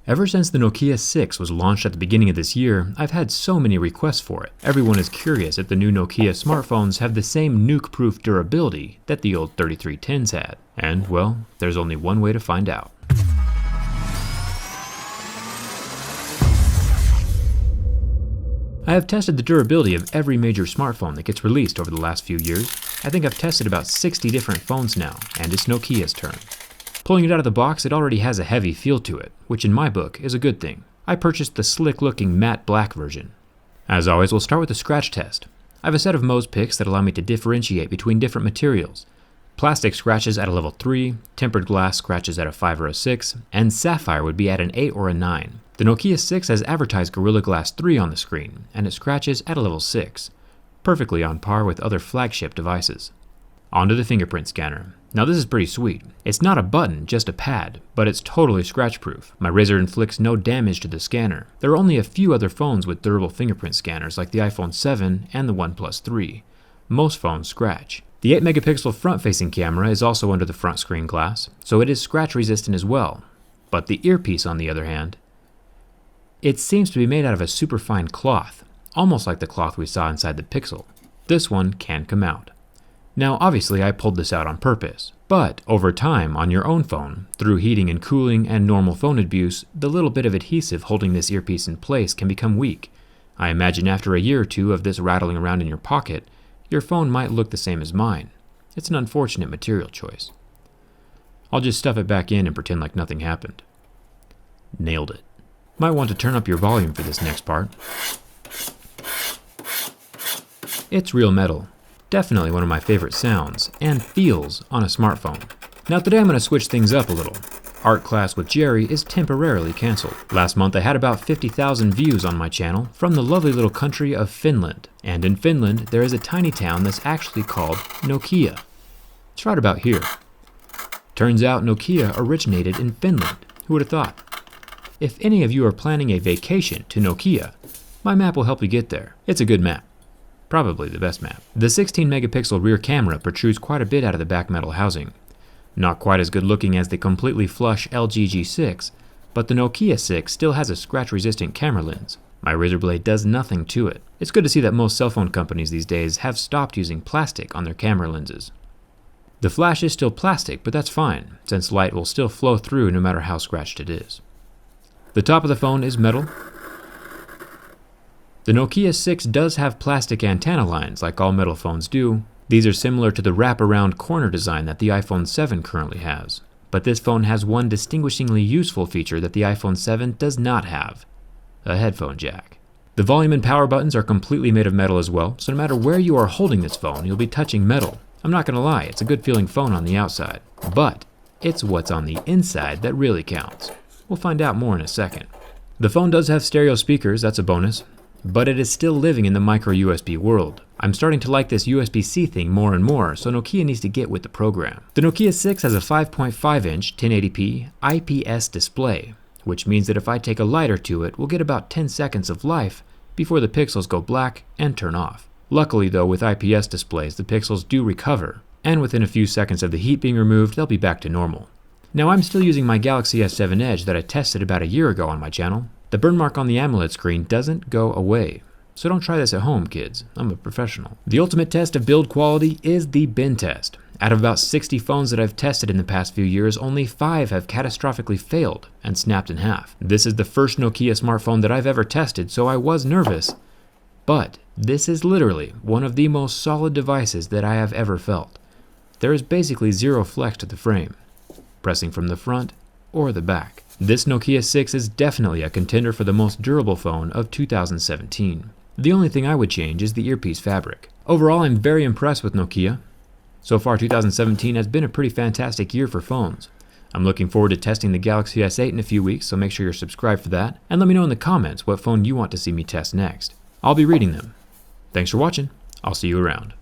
Ever since the Nokia 6 was launched at the beginning of this year, I've had so many requests for it. Everyone is curious if the new Nokia smartphones have the same nuke-proof durability that the old 3310s had. And, well, there's only one way to find out. I have tested the durability of every major smartphone that gets released over the last few years. I think I've tested about 60 different phones now, and it's Nokia's turn. Pulling it out of the box, it already has a heavy feel to it, which in my book is a good thing. I purchased the slick-looking matte black version. As always, we'll start with the scratch test. I have a set of Mohs picks that allow me to differentiate between different materials. Plastic scratches at a level 3, tempered glass scratches at a 5 or a 6, and sapphire would be at an 8 or a 9. The Nokia 6 has advertised Gorilla Glass 3 on the screen, and it scratches at a level 6, perfectly on par with other flagship devices. Onto the fingerprint scanner. Now this is pretty sweet. It's not a button, just a pad, but it's totally scratch-proof. My razor inflicts no damage to the scanner. There are only a few other phones with durable fingerprint scanners like the iPhone 7 and the OnePlus 3. Most phones scratch. The 8-megapixel front-facing camera is also under the front screen glass, so it is scratch-resistant as well. But the earpiece, on the other hand, it seems to be made out of a superfine cloth, almost like the cloth we saw inside the Pixel. This one can come out. Now obviously I pulled this out on purpose, but over time on your own phone, through heating and cooling and normal phone abuse, the little bit of adhesive holding this earpiece in place can become weak. I imagine after a year or two of this rattling around in your pocket, your phone might look the same as mine. It's an unfortunate material choice. I'll just stuff it back in and pretend like nothing happened. Nailed it. Might want to turn up your volume for this next part. It's real metal. Definitely one of my favorite sounds and feels on a smartphone. Now today I'm going to switch things up a little. Art Class with Jerry is temporarily canceled. Last month I had about 50,000 views on my channel from the lovely little country of Finland. And in Finland there is a tiny town that's actually called Nokia. It's right about here. Turns out Nokia originated in Finland. Who would have thought? If any of you are planning a vacation to Nokia, my map will help you get there. It's a good map. Probably the best map. The 16-megapixel rear camera protrudes quite a bit out of the back metal housing. Not quite as good looking as the completely flush LG G6, but the Nokia 6 still has a scratch-resistant camera lens. My razor blade does nothing to it. It's good to see that most cell phone companies these days have stopped using plastic on their camera lenses. The flash is still plastic, but that's fine, since light will still flow through no matter how scratched it is. The top of the phone is metal. The Nokia 6 does have plastic antenna lines like all metal phones do. These are similar to the wrap-around corner design that the iPhone 7 currently has. But this phone has one distinguishingly useful feature that the iPhone 7 does not have: a headphone jack. The volume and power buttons are completely made of metal as well, so no matter where you are holding this phone, you'll be touching metal. I'm not gonna lie, it's a good feeling phone on the outside, but it's what's on the inside that really counts. We'll find out more in a second. The phone does have stereo speakers, that's a bonus, but it is still living in the micro USB world. I'm starting to like this USB-C thing more and more, so Nokia needs to get with the program. The Nokia 6 has a 5.5-inch 1080p IPS display, which means that if I take a lighter to it, we'll get about 10 seconds of life before the pixels go black and turn off. Luckily though, with IPS displays, the pixels do recover, and within a few seconds of the heat being removed, they'll be back to normal. Now I'm still using my Galaxy S7 Edge that I tested about a year ago on my channel. The burn mark on the AMOLED screen doesn't go away. So don't try this at home, kids. I'm a professional. The ultimate test of build quality is the bin test. Out of about 60 phones that I've tested in the past few years, only 5 have catastrophically failed and snapped in half. This is the first Nokia smartphone that I've ever tested, so I was nervous. But this is literally one of the most solid devices that I have ever felt. There is basically zero flex to the frame, pressing from the front or the back. This Nokia 6 is definitely a contender for the most durable phone of 2017. The only thing I would change is the earpiece fabric. Overall, I'm very impressed with Nokia. So far, 2017 has been a pretty fantastic year for phones. I'm looking forward to testing the Galaxy S8 in a few weeks, so make sure you're subscribed for that, and let me know in the comments what phone you want to see me test next. I'll be reading them. Thanks for watching. I'll see you around.